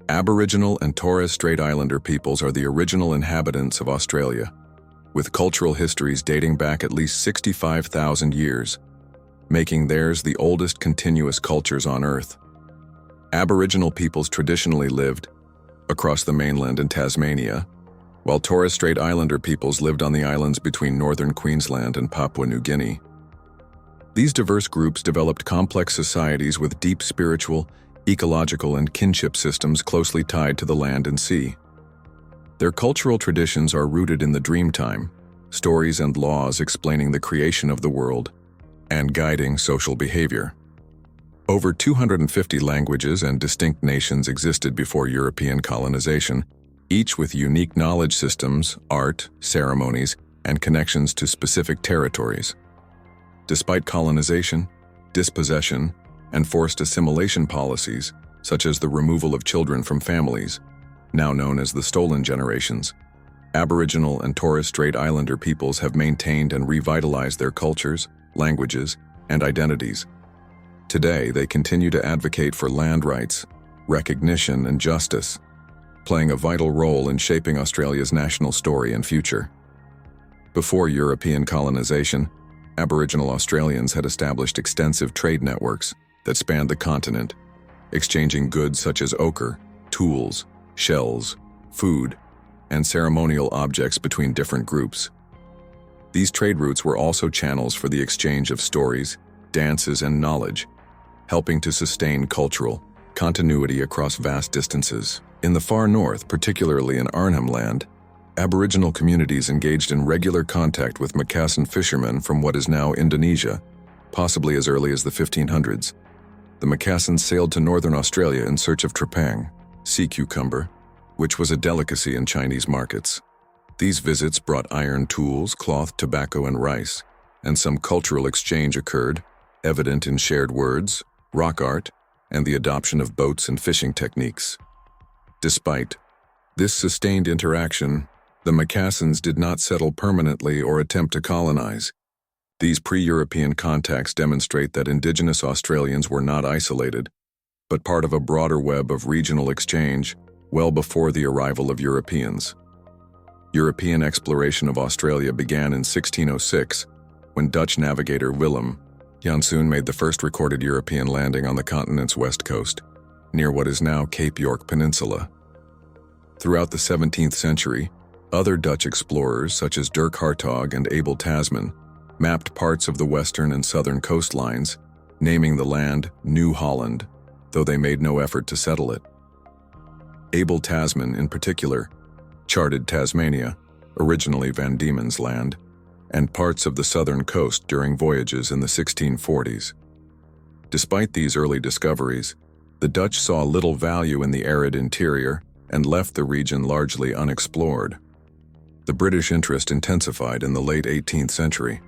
Aboriginal and Torres Strait Islander peoples are the original inhabitants of Australia, with cultural histories dating back at least 65,000 years, making theirs the oldest continuous cultures on Earth. Aboriginal peoples traditionally lived across the mainland in Tasmania, while Torres Strait Islander peoples lived on the islands between northern Queensland and Papua New Guinea. These diverse groups developed complex societies with deep spiritual, ecological, and kinship systems closely tied to the land and sea. Their cultural traditions are rooted in the Dreamtime, stories and laws explaining the creation of the world and guiding social behavior. Over 250 languages and distinct nations existed before European colonization, each with unique knowledge systems, art, ceremonies, and connections to specific territories. Despite colonization, dispossession, and forced assimilation policies, such as the removal of children from families, now known as the Stolen Generations, Aboriginal and Torres Strait Islander peoples have maintained and revitalized their cultures, languages, and identities. Today, they continue to advocate for land rights, recognition, and justice, playing a vital role in shaping Australia's national story and future. Before European colonization, Aboriginal Australians had established extensive trade networks that spanned the continent, exchanging goods such as ochre, tools, shells, food, and ceremonial objects between different groups. These trade routes were also channels for the exchange of stories, dances, and knowledge, helping to sustain cultural continuity across vast distances. In the far north, particularly in Arnhem Land, Aboriginal communities engaged in regular contact with Macassan fishermen from what is now Indonesia, possibly as early as the 1500s. The Macassans sailed to northern Australia in search of trepang, sea cucumber, which was a delicacy in Chinese markets. These visits brought iron tools, cloth, tobacco, and rice, and some cultural exchange occurred, evident in shared words, rock art, and the adoption of boats and fishing techniques. Despite this sustained interaction, the Macassans did not settle permanently or attempt to colonize. These pre-European contacts demonstrate that Indigenous Australians were not isolated, but part of a broader web of regional exchange well before the arrival of Europeans. European exploration of Australia began in 1606, when Dutch navigator Willem Janszoon made the first recorded European landing on the continent's west coast, near what is now Cape York Peninsula. Throughout the 17th century, other Dutch explorers such as Dirk Hartog and Abel Tasman mapped parts of the western and southern coastlines, naming the land New Holland, though they made no effort to settle it. Abel Tasman, in particular, charted Tasmania, originally Van Diemen's Land, and parts of the southern coast during voyages in the 1640s. Despite these early discoveries, the Dutch saw little value in the arid interior and left the region largely unexplored. The British interest intensified in the late 18th century,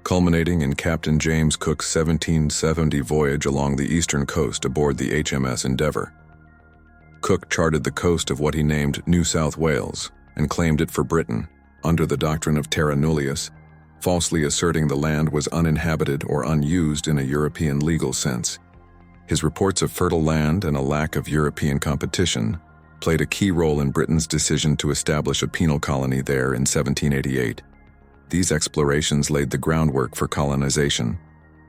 culminating in Captain James Cook's 1770 voyage along the eastern coast aboard the HMS Endeavour. Cook charted the coast of what he named New South Wales and claimed it for Britain, under the doctrine of terra nullius, falsely asserting the land was uninhabited or unused in a European legal sense. His reports of fertile land and a lack of European competition played a key role in Britain's decision to establish a penal colony there in 1788. These explorations laid the groundwork for colonization,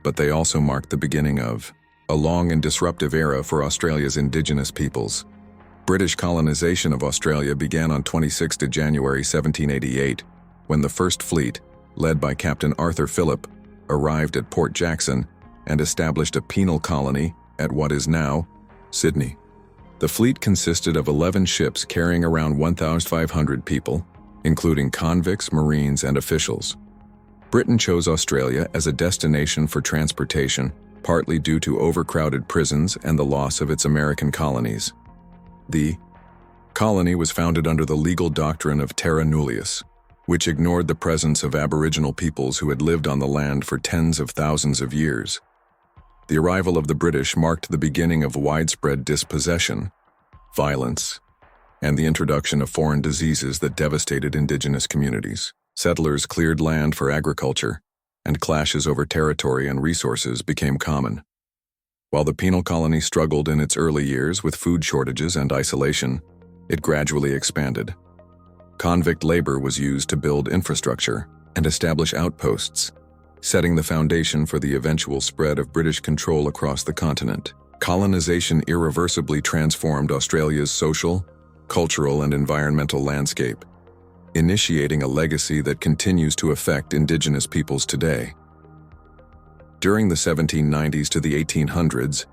but they also marked the beginning of a long and disruptive era for Australia's Indigenous peoples. British colonization of Australia began on 26 January 1788, when the First Fleet, led by Captain Arthur Phillip, arrived at Port Jackson and established a penal colony at what is now Sydney. The fleet consisted of 11 ships carrying around 1,500 people, including convicts, marines, and officials. Britain chose Australia as a destination for transportation, partly due to overcrowded prisons and the loss of its American colonies. The colony was founded under the legal doctrine of terra nullius, which ignored the presence of Aboriginal peoples who had lived on the land for tens of thousands of years. The arrival of the British marked the beginning of widespread dispossession, violence, and the introduction of foreign diseases that devastated Indigenous communities. Settlers cleared land for agriculture, and clashes over territory and resources became common. While the penal colony struggled in its early years with food shortages and isolation, it gradually expanded. Convict labor was used to build infrastructure and establish outposts, setting the foundation for the eventual spread of British control across the continent. Colonization irreversibly transformed Australia's social, cultural, and environmental landscape, initiating a legacy that continues to affect Indigenous peoples today. During the 1790s to the 1800s,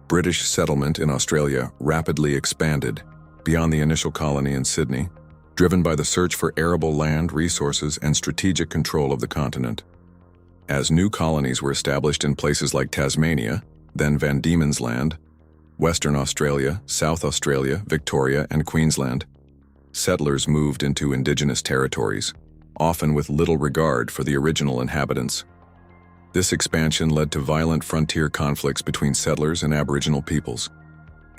British settlement in Australia rapidly expanded beyond the initial colony in Sydney, driven by the search for arable land, resources, and strategic control of the continent. As new colonies were established in places like Tasmania, then Van Diemen's Land, Western Australia, South Australia, Victoria, and Queensland, settlers moved into Indigenous territories, often with little regard for the original inhabitants. This expansion led to violent frontier conflicts between settlers and Aboriginal peoples,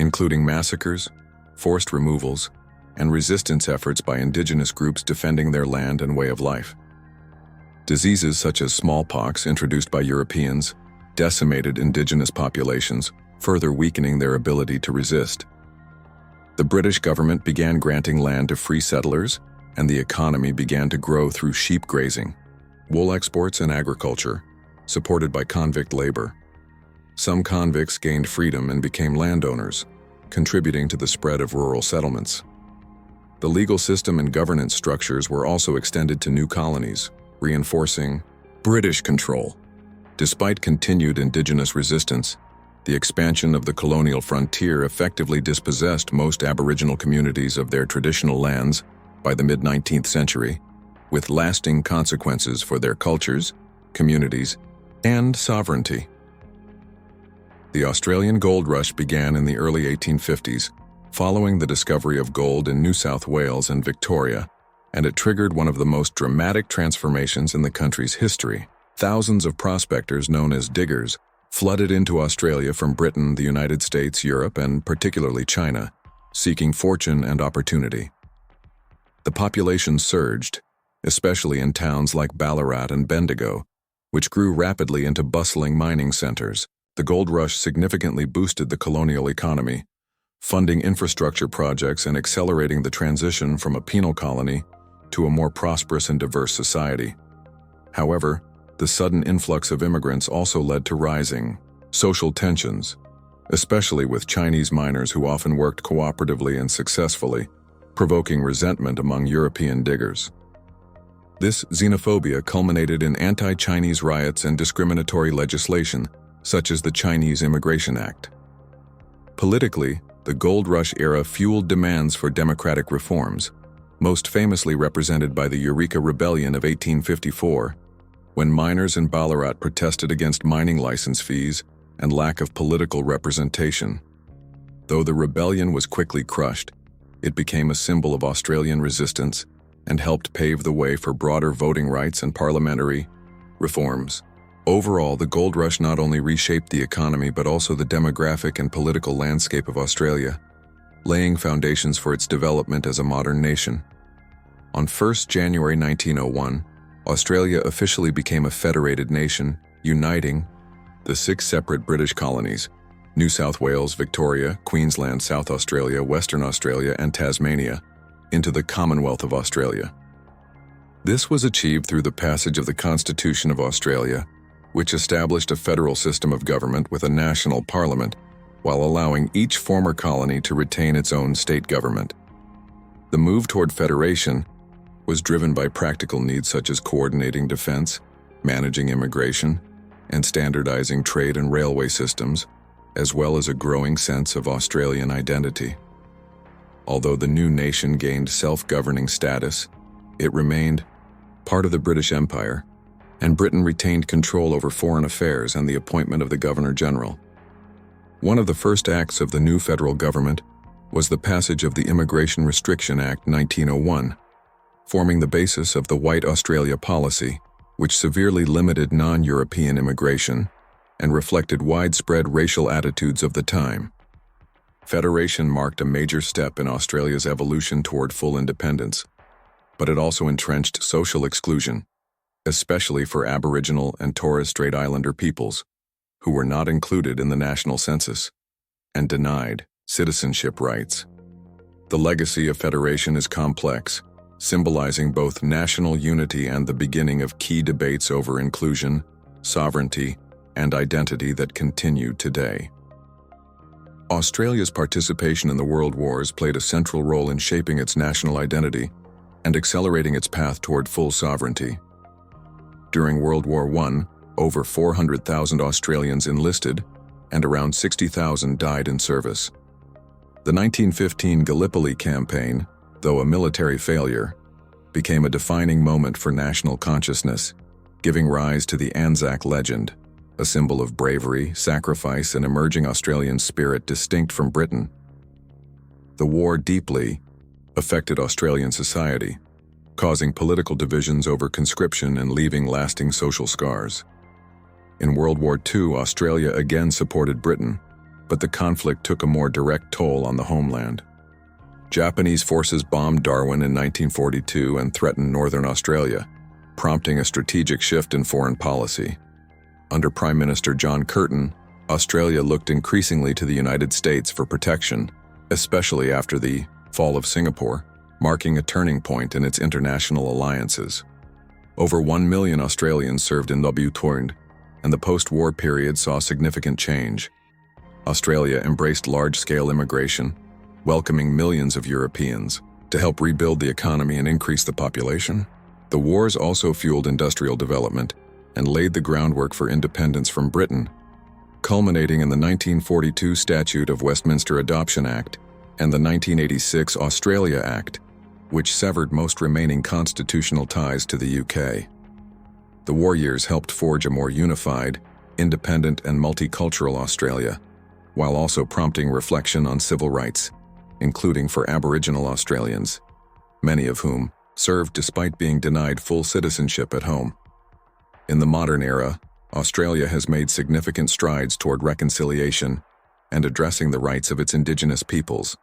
including massacres, forced removals, and resistance efforts by Indigenous groups defending their land and way of life. Diseases such as smallpox, introduced by Europeans, decimated Indigenous populations, further weakening their ability to resist. The British government began granting land to free settlers, and the economy began to grow through sheep grazing, wool exports, and agriculture, supported by convict labor. Some convicts gained freedom and became landowners, contributing to the spread of rural settlements. The legal system and governance structures were also extended to new colonies, reinforcing British control. Despite continued Indigenous resistance, the expansion of the colonial frontier effectively dispossessed most Aboriginal communities of their traditional lands by the mid-19th century, with lasting consequences for their cultures, communities, and sovereignty. The Australian gold rush began in the early 1850s, following the discovery of gold in New South Wales and Victoria, and it triggered one of the most dramatic transformations in the country's history. Thousands of prospectors, known as diggers, flooded into Australia from Britain, the United States, Europe, and particularly China, seeking fortune and opportunity. The population surged, especially in towns like Ballarat and Bendigo, which grew rapidly into bustling mining centers. The gold rush significantly boosted the colonial economy, funding infrastructure projects and accelerating the transition from a penal colony to a more prosperous and diverse society. However, the sudden influx of immigrants also led to rising social tensions, especially with Chinese miners who often worked cooperatively and successfully, provoking resentment among European diggers. This xenophobia culminated in anti-Chinese riots and discriminatory legislation, such as the Chinese Immigration Act. Politically, the gold rush era fueled demands for democratic reforms, most famously represented by the Eureka Rebellion of 1854, when miners in Ballarat protested against mining license fees and lack of political representation. Though the rebellion was quickly crushed, it became a symbol of Australian resistance and helped pave the way for broader voting rights and parliamentary reforms. Overall, the gold rush not only reshaped the economy but also the demographic and political landscape of Australia, laying foundations for its development as a modern nation. On 1 January 1901, Australia officially became a federated nation, uniting the 6 separate British colonies, New South Wales, Victoria, Queensland, South Australia, Western Australia, and Tasmania, into the Commonwealth of Australia. This was achieved through the passage of the Constitution of Australia, which established a federal system of government with a national parliament, while allowing each former colony to retain its own state government. The move toward federation was driven by practical needs such as coordinating defense, managing immigration, and standardizing trade and railway systems, as well as a growing sense of Australian identity. Although the new nation gained self-governing status, it remained part of the British Empire, and Britain retained control over foreign affairs and the appointment of the Governor-General. One of the first acts of the new federal government was the passage of the Immigration Restriction Act 1901, forming the basis of the White Australia policy, which severely limited non-European immigration and reflected widespread racial attitudes of the time. Federation marked a major step in Australia's evolution toward full independence, but it also entrenched social exclusion, especially for Aboriginal and Torres Strait Islander peoples. who were not included in the national census and denied citizenship rights. The legacy of federation is complex, symbolizing both national unity and the beginning of key debates over inclusion, sovereignty, and identity that continue today. Australia's participation in the World Wars played a central role in shaping its national identity and accelerating its path toward full sovereignty. During World War I, over 400,000 Australians enlisted, and around 60,000 died in service. The 1915 Gallipoli campaign, though a military failure, became a defining moment for national consciousness, giving rise to the Anzac legend, a symbol of bravery, sacrifice, and emerging Australian spirit distinct from Britain. The war deeply affected Australian society, causing political divisions over conscription and leaving lasting social scars. In World War II, Australia again supported Britain, but the conflict took a more direct toll on the homeland. Japanese forces bombed Darwin in 1942 and threatened Northern Australia, prompting a strategic shift in foreign policy. Under Prime Minister John Curtin, Australia looked increasingly to the United States for protection, especially after the fall of Singapore, marking a turning point in its international alliances. Over 1 million Australians served in WTORND, and the post-war period saw significant change. Australia embraced large-scale immigration, welcoming millions of Europeans to help rebuild the economy and increase the population. The wars also fueled industrial development and laid the groundwork for independence from Britain, culminating in the 1942 Statute of Westminster Adoption Act and the 1986 Australia Act, which severed most remaining constitutional ties to the UK. The war years helped forge a more unified, independent, and multicultural Australia, while also prompting reflection on civil rights, including for Aboriginal Australians, many of whom served despite being denied full citizenship at home. In the modern era, Australia has made significant strides toward reconciliation and addressing the rights of its Indigenous peoples,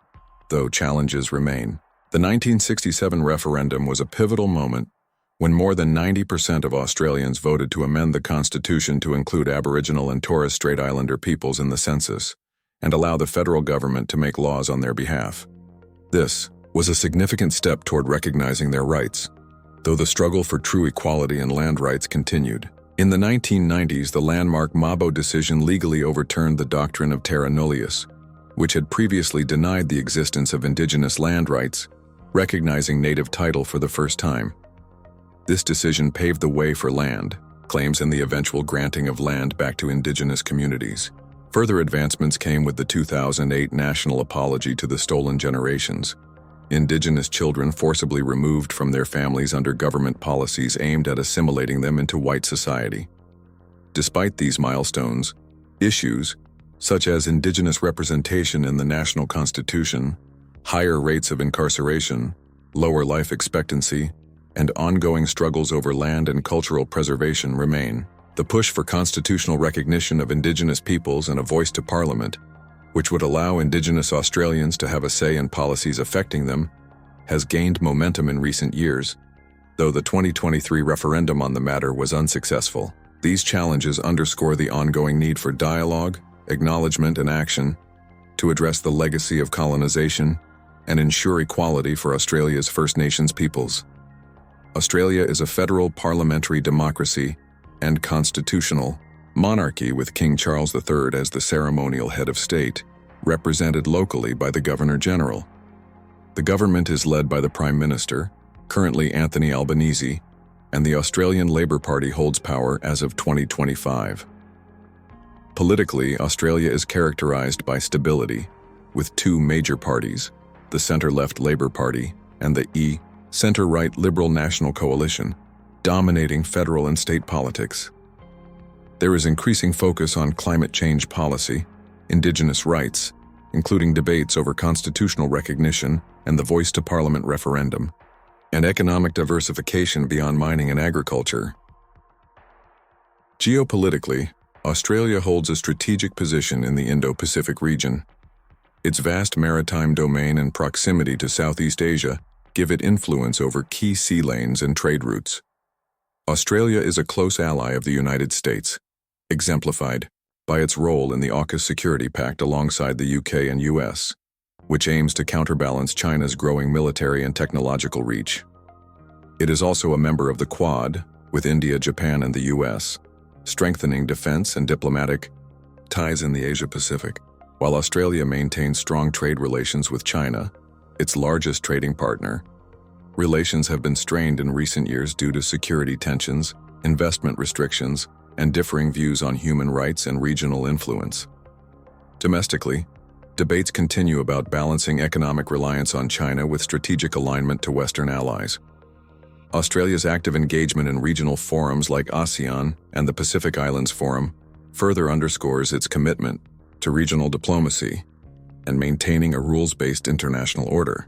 though challenges remain. The 1967 referendum was a pivotal moment when more than 90% of Australians voted to amend the Constitution to include Aboriginal and Torres Strait Islander peoples in the census and allow the federal government to make laws on their behalf. This was a significant step toward recognizing their rights, though the struggle for true equality and land rights continued. In the 1990s, the landmark Mabo decision legally overturned the doctrine of terra nullius, which had previously denied the existence of Indigenous land rights, recognizing native title for the first time. This decision paved the way for land claims and the eventual granting of land back to Indigenous communities. Further advancements came with the 2008 National Apology to the Stolen Generations. Indigenous children forcibly removed from their families under government policies aimed at assimilating them into white society. Despite these milestones, issues such as Indigenous representation in the national constitution, higher rates of incarceration, lower life expectancy, and ongoing struggles over land and cultural preservation remain. The push for constitutional recognition of Indigenous peoples and a voice to Parliament, which would allow Indigenous Australians to have a say in policies affecting them, has gained momentum in recent years, though the 2023 referendum on the matter was unsuccessful. These challenges underscore the ongoing need for dialogue, acknowledgement, and action to address the legacy of colonization and ensure equality for Australia's First Nations peoples. Australia is a federal parliamentary democracy and constitutional monarchy with King Charles III as the ceremonial head of state, represented locally by the Governor-General. The government is led by the Prime Minister, currently Anthony Albanese, and the Australian Labor Party holds power as of 2025. Politically, Australia is characterized by stability, with two major parties, the centre-left Labor Party and the centre-right Liberal National Coalition, dominating federal and state politics. There is increasing focus on climate change policy, Indigenous rights, including debates over constitutional recognition and the Voice to Parliament referendum, and economic diversification beyond mining and agriculture. Geopolitically, Australia holds a strategic position in the Indo-Pacific region. Its vast maritime domain and proximity to Southeast Asia give it influence over key sea lanes and trade routes. Australia is a close ally of the United States, exemplified by its role in the AUKUS Security Pact alongside the UK and US, which aims to counterbalance China's growing military and technological reach. It is also a member of the Quad, with India, Japan, and the US, strengthening defense and diplomatic ties in the Asia-Pacific. While Australia maintains strong trade relations with China, its largest trading partner, relations have been strained in recent years due to security tensions, investment restrictions, and differing views on human rights and regional influence. Domestically, debates continue about balancing economic reliance on China with strategic alignment to Western allies. Australia's active engagement in regional forums like ASEAN and the Pacific Islands Forum further underscores its commitment to regional diplomacy and maintaining a rules-based international order.